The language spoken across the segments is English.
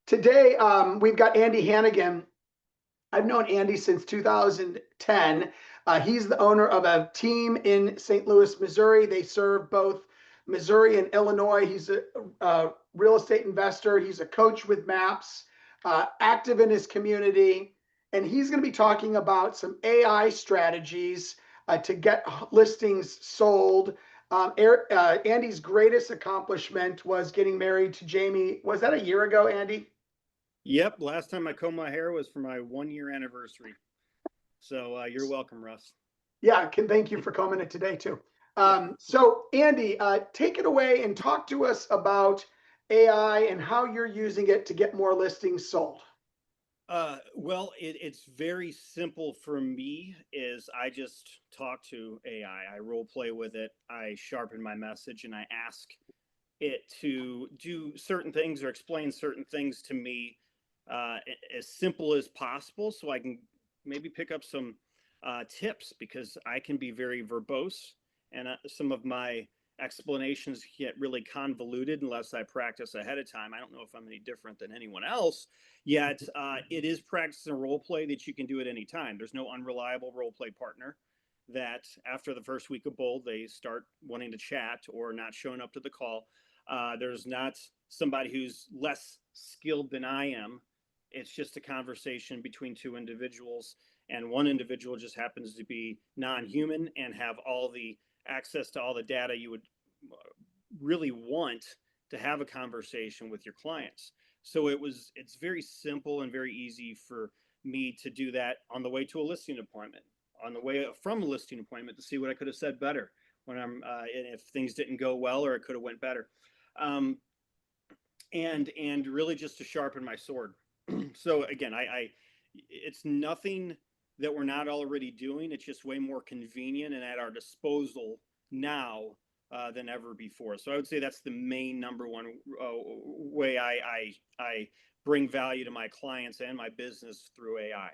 Today, we've got Andy Hannigan. I've known Andy since 2010. He's the owner of a team in St. Louis, Missouri. They serve both Missouri and Illinois. He's a real estate investor. He's a coach with MAPS, active in his community. And he's going to be talking about some AI strategies to get listings sold. Andy's greatest accomplishment was getting married to Jamie. Was that a year ago, Andy? Yep, last time I combed my hair was for my 1 year anniversary. So you're welcome, Russ. Yeah, thank you for coming in today too. Yeah. So Andy, take it away and talk to us about AI and how you're using it to get more listings sold. It's very simple for me. Is I just talk to AI. I role play with it. I sharpen my message, and I ask it to do certain things or explain certain things to me uh, as simple as possible, so I can maybe pick up some tips because I can be very verbose, and some of my explanations get really convoluted unless I practice ahead of time. I don't know if I'm any different than anyone else, yet it is practicing a role play that you can do at any time. There's no unreliable role play partner that after the first week of Bold, they start wanting to chat or not showing up to the call. There's not somebody who's less skilled than I am. It's just a conversation between two individuals, and one individual just happens to be non-human and have all the access to all the data you would really want to have a conversation with your clients. So it's very simple and very easy for me to do that on the way to a listing appointment, on the way from a listing appointment, to see what I could have said better when and if things didn't go well or it could have went better, um, and really just to sharpen my sword. So again, I it's nothing that we're not already doing. It's just way more convenient and at our disposal now than ever before. So I would say that's the main number one way I bring value to my clients and my business through AI.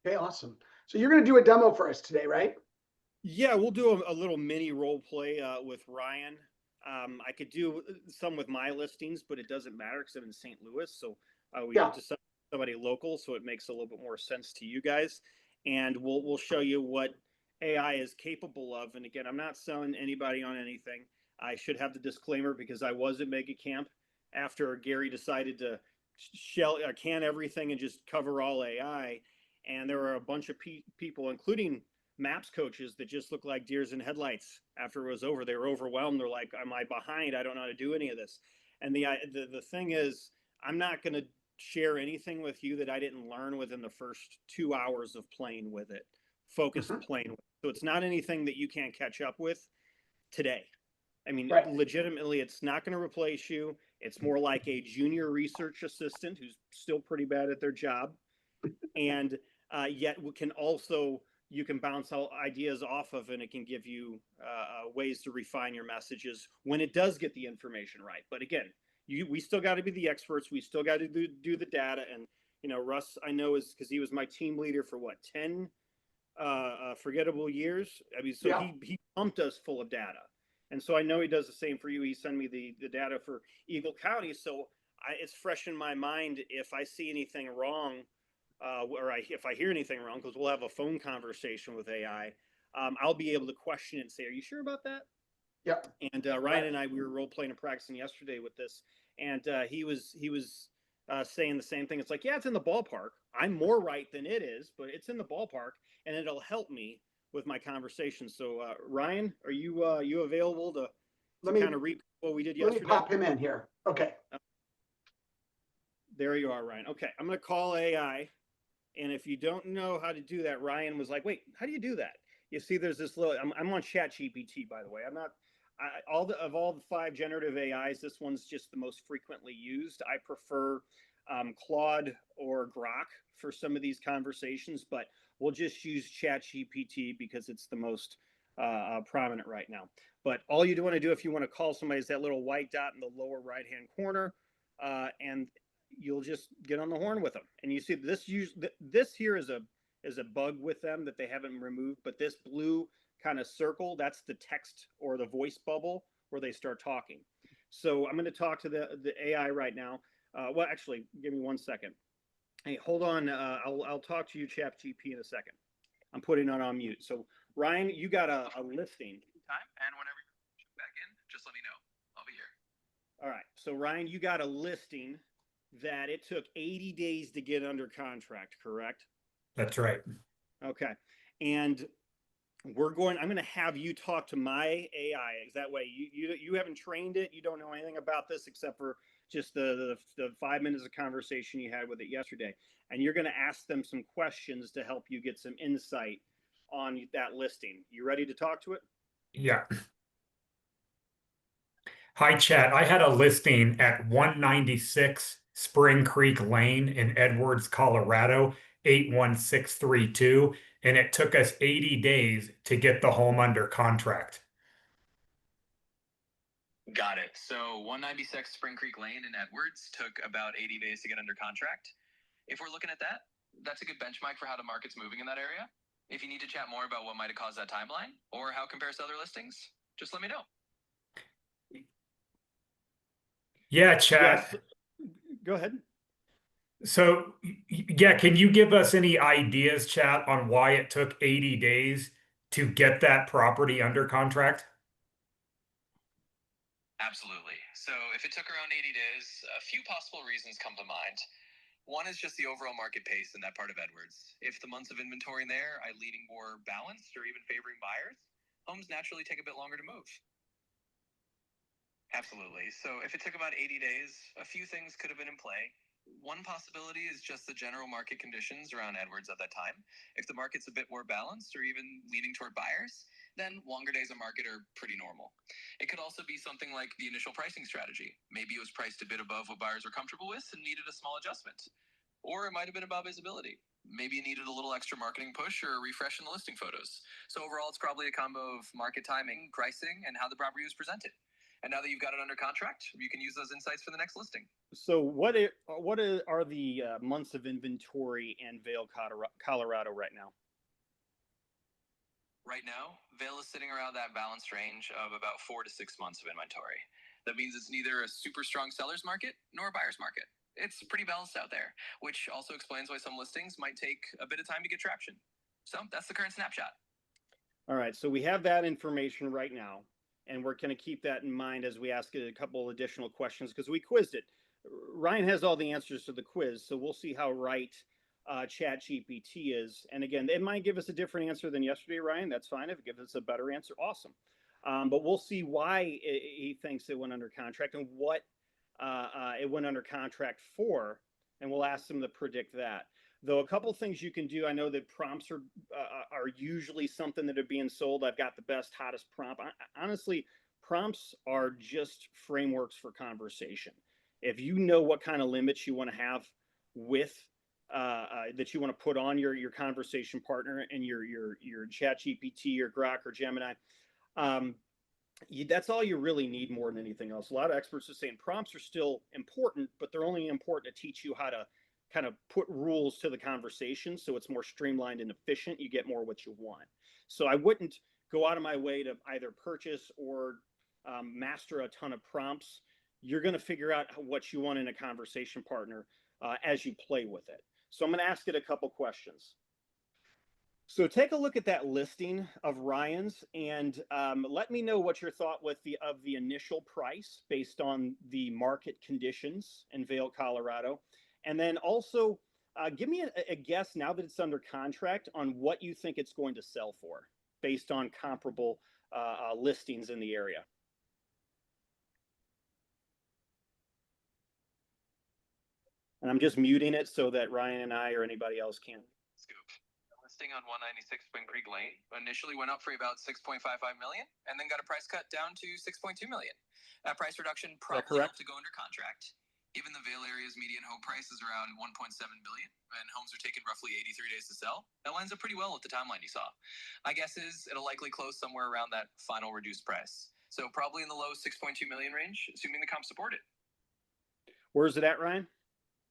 Okay, awesome. So you're going to do a demo for us today, right? Yeah, we'll do a little mini role play with Ryan. I could do some with my listings, but it doesn't matter because I'm in St. Louis. So we Yeah. just somebody local, so it makes a little bit more sense to you guys. And we'll show you what AI is capable of. And again, I'm not selling anybody on anything. I should have the disclaimer because I was at Mega Camp after Gary decided to can everything and just cover all AI. And there were a bunch of people, including maps coaches, that just looked like deers in headlights after it was over. They were overwhelmed. They're like, am I behind? I don't know how to do any of this. And the thing is, I'm not going to share anything with you that I didn't learn within the first 2 hours of playing with it, focused Mhm. playing with it. So it's not anything that you can't catch up with today. I mean, Right. legitimately, it's not going to replace you. It's more like a junior research assistant who's still pretty bad at their job, and yet we can also, you can bounce ideas off of, and it can give you ways to refine your messages when it does get the information right. But again, we still got to be the experts. We still got to do the data. And Russ, I know, is because he was my team leader for what, 10 forgettable years. I mean, so Yeah. he pumped us full of data, and so I know he does the same for you. He sent me the data for Eagle County, so it's fresh in my mind. If I see anything wrong, if I hear anything wrong, because we'll have a phone conversation with AI, I'll be able to question it and say, "Are you sure about that?" Yep. And Ryan Right. and I, we were role playing and practicing yesterday with this, and he was saying the same thing. It's like, yeah, it's in the ballpark. I'm more right than it is, but it's in the ballpark, and it'll help me with my conversation. So, Ryan, are you available to Let kind me of read what we did let me yesterday? pop him in here. Okay. There you are, Ryan. Okay, I'm going to call AI. And if you don't know how to do that, Ryan was like, "Wait, how do you do that?" You see, there's this little. I'm on Chat GPT, by the way. I'm not. All the five generative AIs, this one's just the most frequently used. I prefer Claude or Grok for some of these conversations, but we'll just use Chat GPT because it's the most prominent right now. But all you want to do if you want to call somebody is that little white dot in the lower right hand corner, and you'll just get on the horn with them. And you see this here is a bug with them that they haven't removed, but this blue kind of circle, that's the text or the voice bubble where they start talking. So I'm going to talk to the AI right now. Well, actually, give me 1 second. Hey, hold on. I'll talk to you, ChatGPT, in a second. I'm putting it on mute. So, Ryan, you got a listing. Time, and whenever you back in, just let me know. I'll be here. All right. So, Ryan, you got a listing that it took 80 days to get under contract, correct? That's right. Okay. And I'm going to have you talk to my AI. That way you haven't trained it. You don't know anything about this except for just the 5 minutes of conversation you had with it yesterday. And you're going to ask them some questions to help you get some insight on that listing. You ready to talk to it? Yeah. Hi, Chat. I had a listing at 196 Spring Creek Lane in Edwards, Colorado, 81632, and it took us 80 days to get the home under contract. Got it. So 196 Spring Creek Lane in Edwards took about 80 days to get under contract. If we're looking at that, that's a good benchmark for how the market's moving in that area. If you need to chat more about what might have caused that timeline or how it compares to other listings, just let me know. Yeah, Chat. Yes. Go ahead. So, yeah, can you give us any ideas, Chat, on why it took 80 days to get that property under contract? Absolutely. So if it took around 80 days, a few possible reasons come to mind. One is just the overall market pace in that part of Edwards. If the months of inventory in there are leaning more balanced or even favoring buyers, homes naturally take a bit longer to move. Absolutely. So if it took about 80 days, a few things could have been in play. One possibility is just the general market conditions around Edwards at that time. If the market's a bit more balanced or even leaning toward buyers, then longer days of market are pretty normal. It could also be something like the initial pricing strategy. Maybe it was priced a bit above what buyers were comfortable with and needed a small adjustment. Or it might have been about visibility. Maybe it needed a little extra marketing push or a refresh in the listing photos. So overall, it's probably a combo of market timing, pricing, and how the property was presented. And now that you've got it under contract, you can use those insights for the next listing. So are the months of inventory in Vail, Colorado right now? Right now, Vail is sitting around that balanced range of about 4 to 6 months of inventory. That means it's neither a super strong seller's market nor a buyer's market. It's pretty balanced out there, which also explains why some listings might take a bit of time to get traction. So that's the current snapshot. All right, so we have that information right now, and we're going to keep that in mind as we ask it a couple additional questions because we quizzed it. Ryan has all the answers to the quiz, so we'll see how right ChatGPT is. And again, it might give us a different answer than yesterday, Ryan. That's fine. If it gives us a better answer, awesome. But we'll see why he thinks it went under contract and what it went under contract for, and we'll ask them to predict that. Though a couple things you can do, I know that prompts are usually something that are being sold. I've got the best, hottest prompt. Honestly, prompts are just frameworks for conversation. If you know what kind of limits you want to have with that you want to put on your conversation partner and your Chat GPT or Grok or Gemini, that's all you really need more than anything else. A lot of experts are saying prompts are still important, but they're only important to teach you how to kind of put rules to the conversation so it's more streamlined and efficient. You get more what you want. So I wouldn't go out of my way to either purchase or master a ton of prompts. You're going to figure out what you want in a conversation partner as you play with it. So I'm going to ask it a couple questions. So take a look at that listing of Ryan's and let me know what your thought with the initial price based on the market conditions in Vail, Colorado. And then also give me a guess now that it's under contract on what you think it's going to sell for based on comparable listings in the area. And I'm just muting it so that Ryan and I or anybody else can. Scoop. The listing on 196 Spring Creek Lane initially went up for about 6.55 million and then got a price cut down to 6.2 million. That price reduction probably helped to go under contract. Given the Vail area's median home price is around 1.7 billion and homes are taking roughly 83 days to sell, that lines up pretty well with the timeline you saw. My guess is it'll likely close somewhere around that final reduced price. So probably in the low 6.2 million range, assuming the comp support it. Where's it at, Ryan?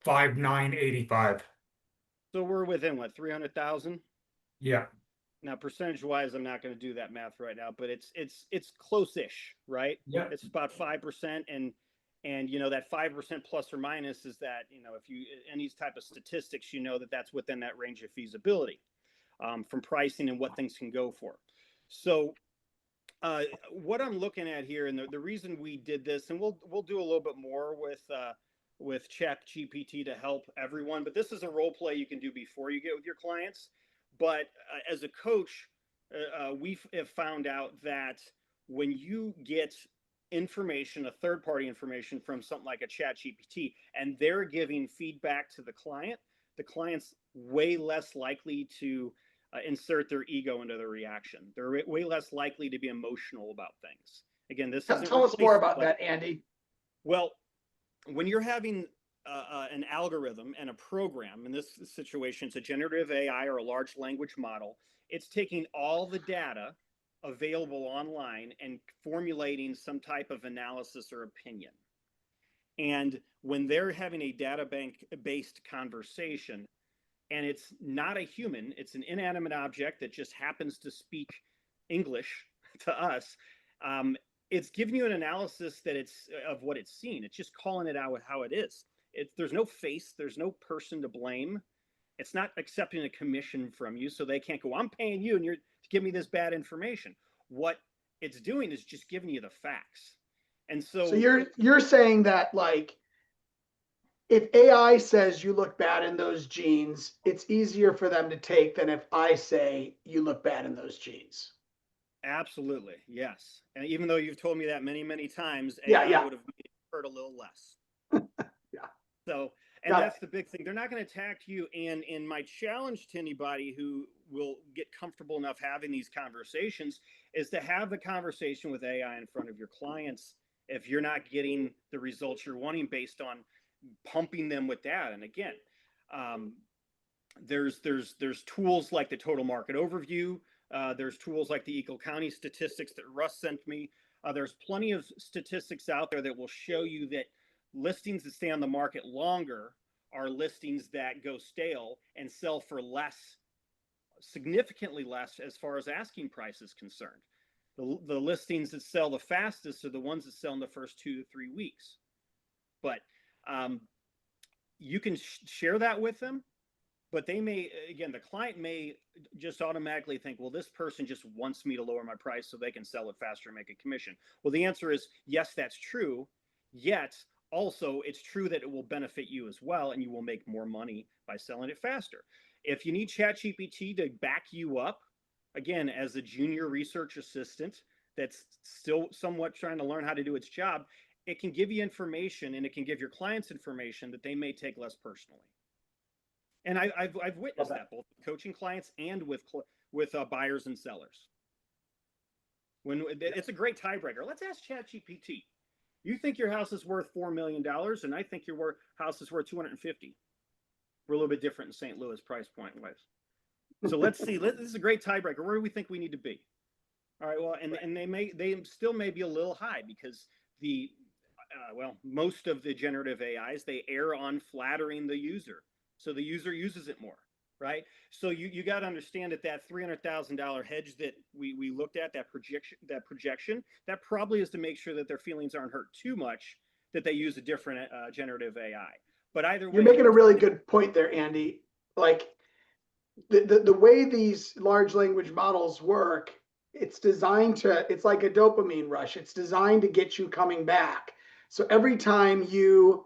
5,985. So we're within what, 300,000? Yeah. Now, percentage-wise, I'm not going to do that math right now, but it's close-ish, right? Yeah. It's about 5%, and And that 5% plus or minus is that, if you any type of statistics, that that's within that range of feasibility, from pricing and what things can go for. So what I'm looking at here, and the reason we did this, and we'll do a little bit more with Chat GPT to help everyone, but this is a role play you can do before you get with your clients. But as a coach, we have found out that when you get information, a third-party information from something like a Chat GPT, and they're giving feedback to the client's way less likely to insert their ego into the reaction. They're way less likely to be emotional about things. Again, this isn't Tell us more about that, Andy. Well, when you're having an algorithm and a program, in this situation, it's a generative AI or a large language model, it's taking all the data available online and formulating some type of analysis or opinion. And when they're having a data bank based conversation, and it's not a human, it's an inanimate object that just happens to speak English to us, it's giving you an analysis that it's of what it's seen. It's just calling it out how it is. There's no face, there's no person to blame. It's not accepting a commission from you, so they can't go, I'm paying you and you're to give me this bad information. What it's doing is just giving you the facts. And so you're saying that, like, if AI says you look bad in those jeans, it's easier for them to take than if I say you look bad in those jeans. Absolutely, yes. And even though you've told me that many, many times, Yeah, AI would have made it hurt a little less. Yeah. So, and that's the big thing. They're not going to attack you. And my challenge to anybody who will get comfortable enough having these conversations is to have the conversation with AI in front of your clients if you're not getting the results you're wanting based on pumping them with that. And again, there's tools like the total market overview. There's tools like the Eagle County statistics that Russ sent me. There's plenty of statistics out there that will show you that listings that stay on the market longer are listings that go stale and sell for less, significantly less as far as asking price is concerned. The listings that sell the fastest are the ones that sell in the first 2 to 3 weeks. But you can share that with them, but they may, again, the client may just automatically think, well, this person just wants me to lower my price so they can sell it faster and make a commission. Well, the answer is yes, that's true. Yet also it's true that it will benefit you as well, and you will make more money by selling it faster. If you need ChatGPT to back you up, again, as a junior research assistant that's still somewhat trying to learn how to do its job, it can give you information, and it can give your clients information that they may take less personally. And I've witnessed that both with coaching clients and with buyers and sellers. When it's a great tiebreaker. Let's ask ChatGPT. You think your house is worth $4 million, and I think your house is worth 250. We're a little bit different in St. Louis price point wise. So let's see. This is a great tiebreaker. Where do we think we need to be? All right. Well, and they still may be a little high because most of the generative AIs, they err on flattering the user. So the user uses it more, right? So you got to understand that $300,000 hedge that we looked at, that projection, that probably is to make sure that their feelings aren't hurt too much, that they use a different generative AI. But either way, you're making a really good point there, Andy. Like the way these large language models work, it's designed to, it's like a dopamine rush. It's designed to get you coming back. So every time you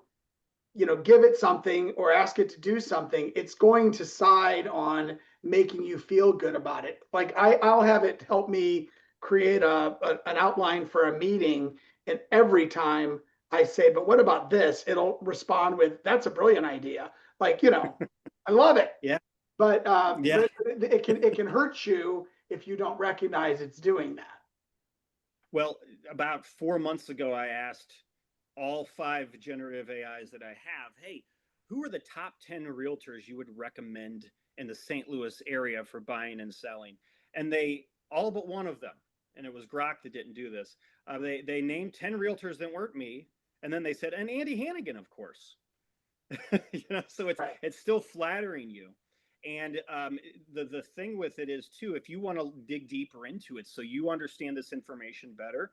give it something or ask it to do something, it's going to side on making you feel good about it. Like I'll have it help me create an outline for a meeting, and every time I say, but what about this? It'll respond with, that's a brilliant idea. Like, I love it. Yeah. But it can hurt you if you don't recognize it's doing that. Well, about 4 months ago, I asked all 5 generative AIs that I have, hey, who are the top 10 realtors you would recommend in the St. Louis area for buying and selling? And they, all but one of them, and it was Grok that didn't do this, they named 10 realtors that weren't me, and then they said, and Andy Hannigan, of course. So it's still flattering you. And the thing with it is, too, if you want to dig deeper into it so you understand this information better,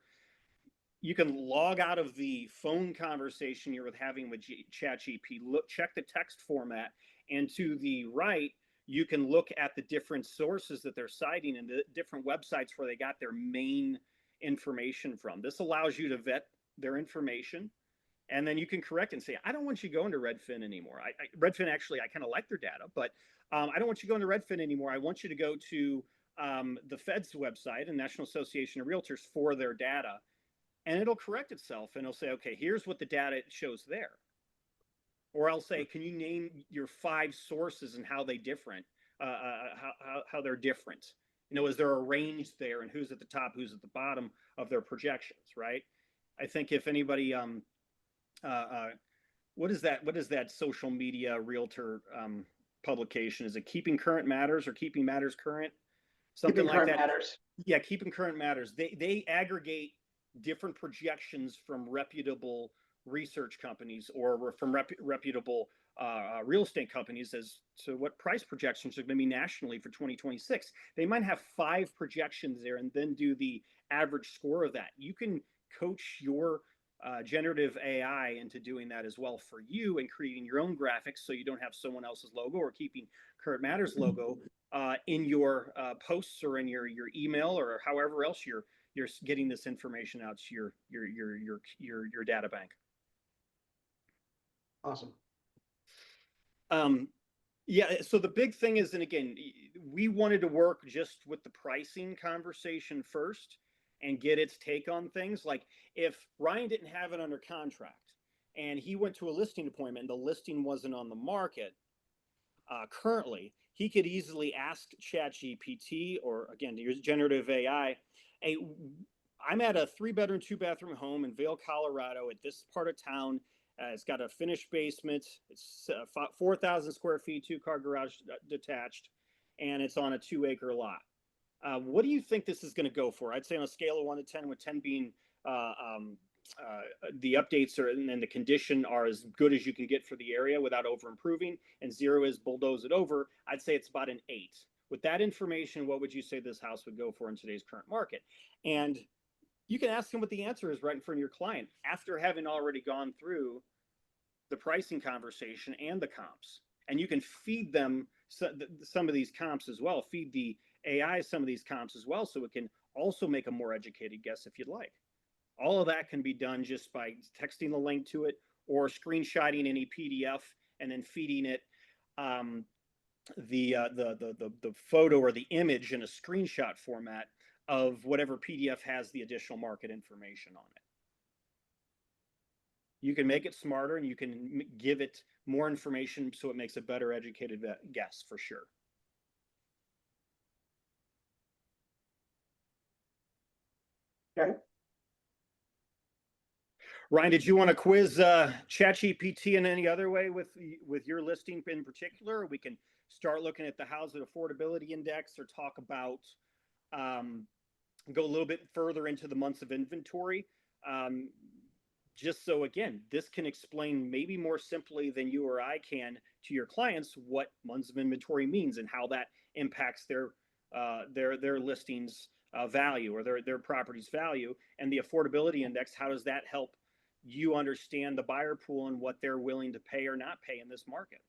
you can log out of the phone conversation you're having with ChatGPT, check the text format, and to the right, you can look at the different sources that they're citing and the different websites where they got their main information from. This allows you to vet their information, and then you can correct and say, I don't want you going to Redfin anymore. Redfin, actually, I kind of like their data, but I don't want you going to Redfin anymore. I want you to go to the Fed's website and National Association of Realtors for their data, and it'll correct itself, and it'll say, okay, here's what the data shows there. Or I'll say, can you name your 5 sources and how they different, how they're different? You know, is there a range there, and who's at the top, who's at the bottom of their projections, right? I think if anybody, what is that social media realtor publication? Is it Keeping Current Matters or Keeping Matters Current? Something Keeping like Current that. Matters. Yeah, Keeping Current Matters. They aggregate different projections from reputable research companies or from reputable real estate companies as to what price projections are going to be nationally for 2026. They might have 5 projections there and then do the average score of that. You can coach your generative AI into doing that as well for you and creating your own graphics so you don't have someone else's logo or Keeping Current Matters logo in your posts or in your email or however else you're getting this information out to your data bank. Awesome. Yeah, so the big thing is, and again, we wanted to work just with the pricing conversation first and get its take on things. Like if Ryan didn't have it under contract and he went to a listing appointment and the listing wasn't on the market currently, he could easily ask ChatGPT or again, use generative AI, hey, I'm at a 3-bedroom, 2-bathroom home in Vail, Colorado at this part of town. It's got a finished basement. It's 4,000 square feet, 2-car garage detached, and it's on a 2-acre lot. What do you think this is going to go for? I'd say on a scale of 1 to 10, with 10 being the updates and the condition are as good as you can get for the area without over improving, and 0 is bulldoze it over. I'd say it's about an 8. With that information, what would you say this house would go for in today's current market? And you can ask them what the answer is right in front of your client after having already gone through the pricing conversation and the comps. And you can feed them some of these comps as well, feed the AI some of these comps as well, so it can also make a more educated guess if you'd like. All of that can be done just by texting the link to it or screenshotting any PDF and then feeding it the photo or the image in a screenshot format of whatever PDF has the additional market information on it. You can make it smarter and you can give it more information so it makes a better educated guess for sure. Okay. Ryan, did you want to quiz ChatGPT in any other way with your listing in particular? Or we can start looking at the housing affordability index or talk about go a little bit further into the months of inventory. Just so, again, this can explain maybe more simply than you or I can to your clients what months of inventory means and how that impacts their listings value or their property's value, and the affordability index. How does that help you understand the buyer pool and what they're willing to pay or not pay in this market?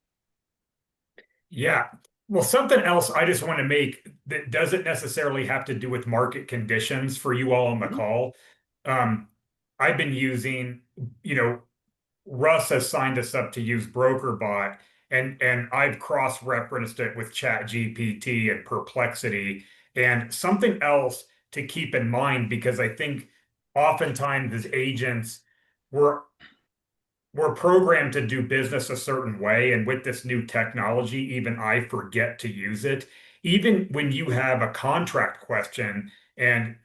Yeah. Well, something else I just want to make that doesn't necessarily have to do with market conditions for you all on the call. I've been using, Russ has signed us up to use BrokerBot, and I've cross-referenced it with ChatGPT and Perplexity. And something else to keep in mind, because I think oftentimes as agents, we're programmed to do business a certain way, and with this new technology, even I forget to use it. Even when you have a contract question, and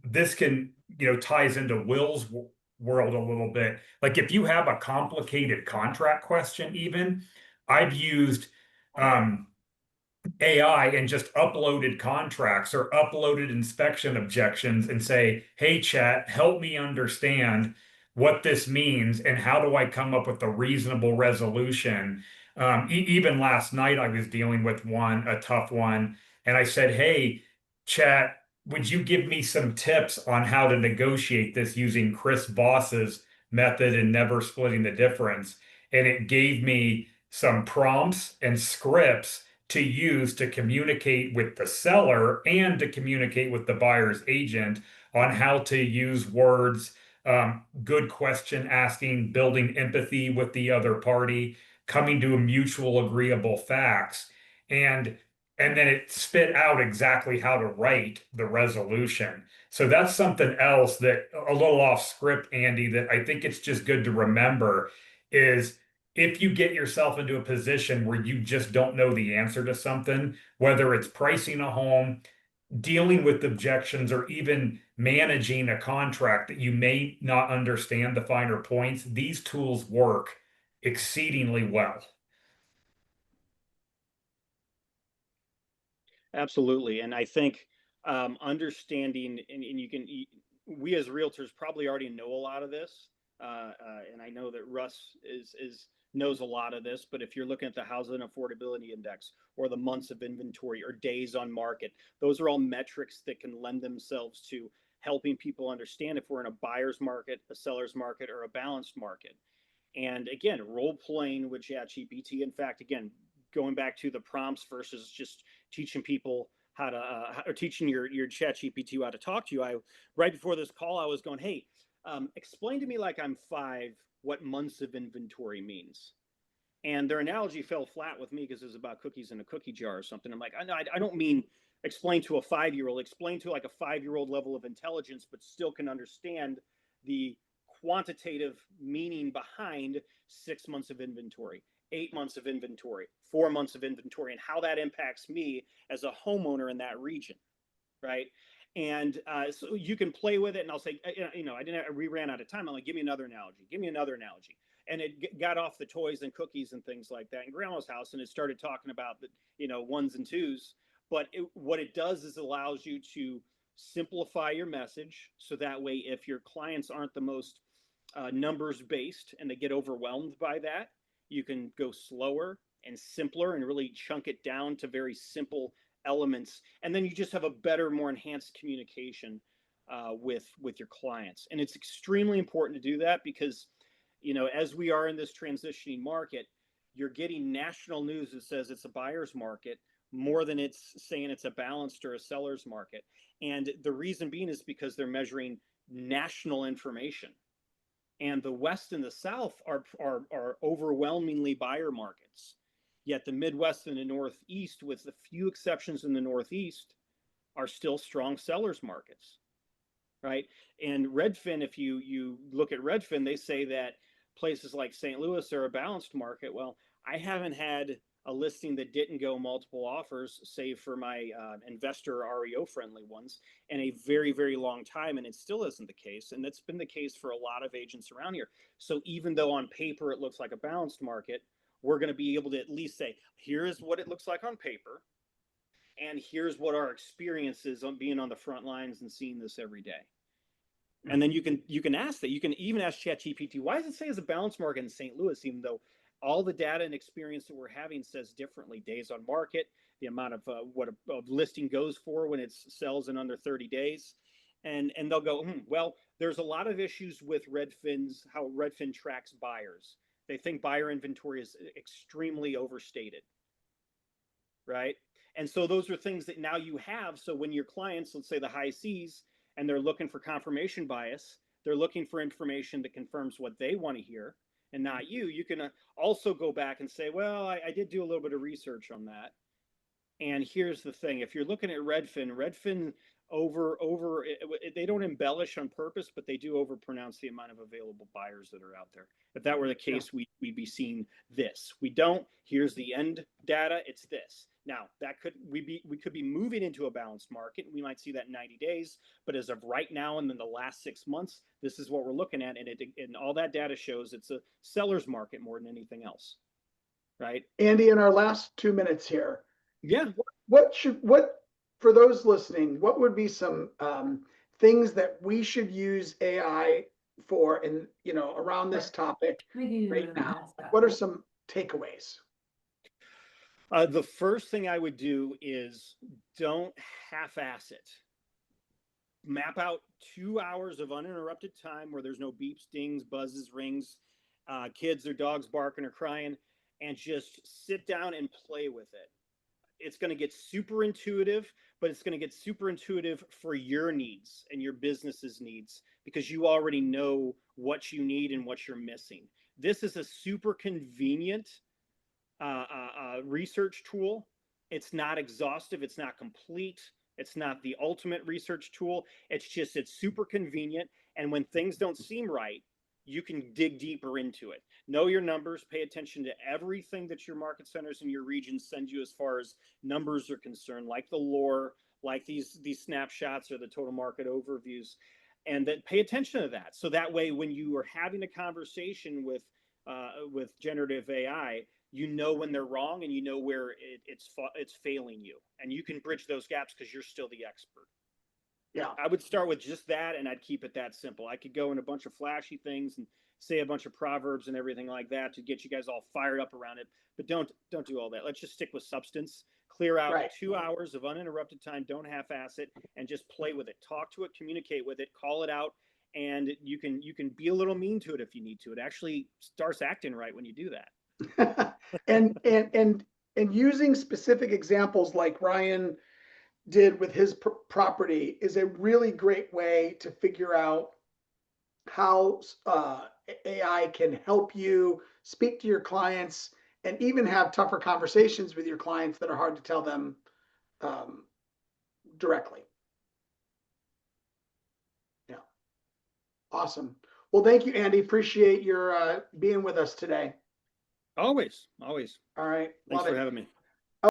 this can, ties into Will's world a little bit. Like if you have a complicated contract question, even I've used AI and just uploaded contracts or uploaded inspection objections and say, hey, chat, help me understand what this means and how do I come up with a reasonable resolution. Even last night, I was dealing with a tough one, and I said, hey, chat, would you give me some tips on how to negotiate this using Chris Voss's method and never splitting the difference? And it gave me some prompts and scripts to use to communicate with the seller and to communicate with the buyer's agent on how to use words, good question asking, building empathy with the other party, coming to a mutual agreeable facts. And and then it spit out exactly how to write the resolution. So that's something else that a little off script, Andy, that I think it's just good to remember is if you get yourself into a position where you just don't know the answer to something, whether it's pricing a home, dealing with objections, or even managing a contract that you may not understand the finer points, these tools work exceedingly well. Absolutely. And I think understanding, and we as realtors probably already know a lot of this. And I know that Russ knows a lot of this, but if you're looking at the housing affordability index or the months of inventory or days on market, those are all metrics that can lend themselves to helping people understand if we're in a buyer's market, a seller's market, or a balanced market. And again, role playing with ChatGPT. In fact, again, going back to the prompts versus just teaching people how to or teaching your ChatGPT how to talk to you. I right before this call, I was going, "Hey, explain to me like I'm 5 what months of inventory means." And their analogy fell flat with me because it was about cookies in a cookie jar or something. I'm like, I don't mean explain to a 5-year-old, explain to like a 5-year-old level of intelligence, but still can understand the quantitative meaning behind 6 months of inventory, 8 months of inventory, 4 months of inventory, and how that impacts me as a homeowner in that region, right? And so you can play with it, and I'll say, we ran out of time. I'm like, give me another analogy. Give me another analogy. And it got off the toys and cookies and things like that in grandma's house, and it started talking about the, ones and twos. But what it does is allows you to simplify your message, so that way, if your clients aren't the most numbers based and they get overwhelmed by that, you can go slower and simpler and really chunk it down to very simple elements, and then you just have a better, more enhanced communication with your clients. And it's extremely important to do that because, as we are in this transitioning market, you're getting national news that says it's a buyer's market more than it's saying it's a balanced or a seller's market. And the reason being is because they're measuring national information. And the West and the South are overwhelmingly buyer markets. Yet the Midwest and the Northeast, with a few exceptions in the Northeast, are still strong sellers markets, right? And Redfin, if you look at Redfin, they say that places like St. Louis are a balanced market. Well, I haven't had a listing that didn't go multiple offers, save for my investor REO friendly ones, in a very, very long time. And it still isn't the case. And that's been the case for a lot of agents around here. So even though on paper it looks like a balanced market, we're going to be able to at least say, here's what it looks like on paper. And here's what our experience is on being on the front lines and seeing this every day. And then you can ask that. You can even ask ChatGPT, why does it say it's a balanced market in St. Louis, even though all the data and experience that we're having says differently? Days on market, the amount of what a listing goes for when it sells in under 30 days. And they'll go, well, there's a lot of issues with how Redfin tracks buyers. They think buyer inventory is extremely overstated, right? And so those are things that now you have. So when your clients, let's say the high Cs, and they're looking for confirmation bias, they're looking for information that confirms what they want to hear and not you. You can also go back and say, well, I did do a little bit of research on that. And here's the thing. If you're looking at Redfin they don't embellish on purpose, but they do overpronounce the amount of available buyers that are out there. If that were the case, we'd be seeing this. We don't. Here's the end data. It's this. Now we could be moving into a balanced market. We might see that in 90 days, but as of right now and in the last 6 months, this is what we're looking at, and all that data shows it's a seller's market more than anything else, right? Andy, in our last 2 minutes here, yeah, what for those listening, what would be some things that we should use AI for in around this topic right now? What are some takeaways? The first thing I would do is don't half-ass it. map out 2 hours of uninterrupted time where there's no beeps, dings, buzzes, rings, kids or dogs barking or crying, and just sit down and play with it. It's going to get super intuitive, but it's going to get super intuitive for your needs and your business's needs because you already know what you need and what you're missing. This is a super convenient research tool. It's not exhaustive. It's not complete. It's not the ultimate research tool. It's super convenient. And when things don't seem right, you can dig deeper into it. Know your numbers, pay attention to everything that your market centers in your region send you as far as numbers are concerned, like the lore, like these snapshots or the total market overviews, and then pay attention to that. So that way, when you are having a conversation with generative AI, you know when they're wrong and you know where it's failing you, and you can bridge those gaps because you're still the expert. Yeah. I would start with just that, and I'd keep it that simple. I could go in a bunch of flashy things and say a bunch of proverbs and everything like that to get you guys all fired up around it, but don't do all that. Let's just stick with substance. Clear out Right. 2 hours of uninterrupted time. Don't half-ass it, and just play with it. Talk to it, communicate with it, call it out, and you can be a little mean to it if you need to. It actually starts acting right when you do that. and using specific examples like Ryan did with his property is a really great way to figure out how AI can help you speak to your clients and even have tougher conversations with your clients that are hard to tell them directly. Yeah. Awesome. Well, thank you, Andy. Appreciate your being with us today. Always. All right. Thanks for having me.